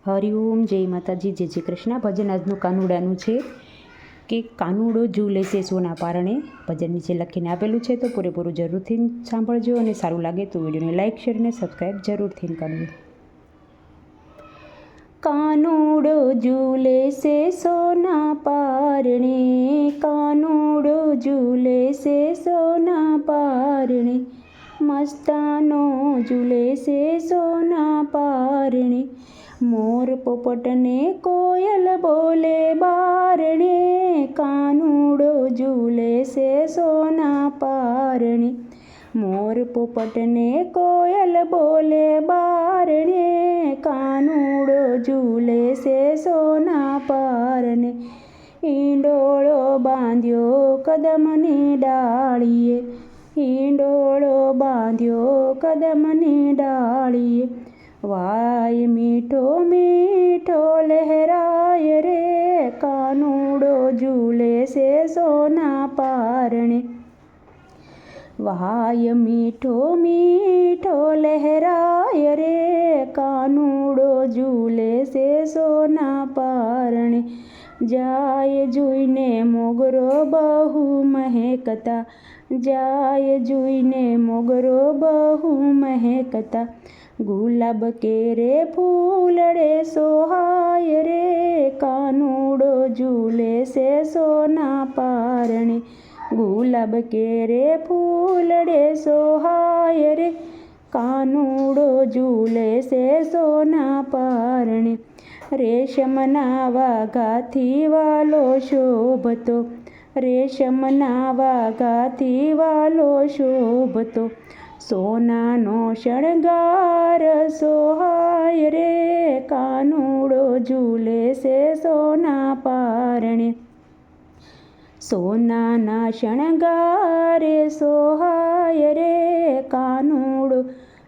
હરિઓમ, જય માતાજી, જય શ્રી કૃષ્ણ। ભજન આજનું કાનુડાનું છે કે કાનુડો ઝૂલે છે સોના પારણે। ભજન નીચે લખીને આપેલું છે, તો પૂરેપૂરું જરૂરથી સાંભળજો અને સારું લાગે તો વિડીયોને લાઇક, શેર અને સબસ્ક્રાઈબ જરૂરથી કરજો। કાનુડો ઝૂલે છે સોના પારણે, કાનુડો ઝૂલે છે સોના પારણે, મસ્તાનો ઝૂલે છે સોના પારણે। મોર પોપટ ને કોયલ બોલે બારણે, કાનુડો ઝૂલે છે સોના પારણે। મોર પોપટ ને કોયલ બોલે બારણે, કાનુડો ઝૂલે છે સોના પારણે। ઈંડોળો બાંધ્યો કદમની ડાળીએ, ઈંડોળો બાંધ્યો કદમની ડાળીએ, વાય મીઠો મીઠો લહેરાય રે, કાનુડો ઝૂલે છે સોના પારણે। વાય મીઠો મીઠો લહેરાય રે, કાનુડો ઝૂલે છે સોના પારણે। જાય જોઈને મોગરો બહુ મહેકતા, જાય જોઈને મોગરો બહુ મહેકતા, ગુલાબ કેરે ફૂલડે સોહાય રે, કાનુડો ઝૂલે છે સોના પારણે। ગુલાબ કેરે ફૂલડે સોહાય રે, કાનુડો ઝૂલે છે સોના પારણે। રેશમના વાઘાથી વાલો શોભતો, રેશમના વાઘાથી વાલો શોભતો, સોનાનો શણગાર સોહાય રે, કાનુડો ઝૂલે છે સોના પારણે। સોનાના શણગારે સોહાય રે, કાનુડો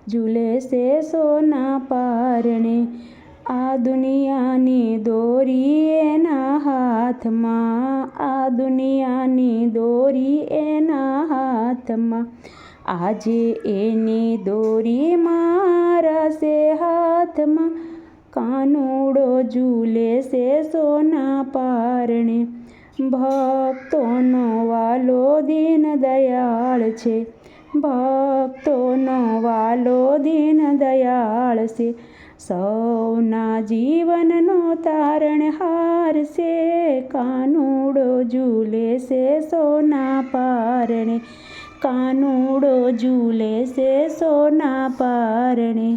ઝૂલે છે સોના પારણે। આ દુનિયાની દોરી એના હાથમાં, આ દુનિયાની દોરી એના હાથમાં, આજે એની દોરી મારા છે હાથમાં, કાનુડો ઝૂલે છે સોના પારણે। ભક્તોનો વાલો દીન દયાળ છે, ભક્તોનો વાલો દીન દયાળ છે, સૌના જીવનનો તારણહાર છે, કાનુડો ઝૂલે છે સોના પારણે, કાનુડો ઝૂલે છે સોના પારણે।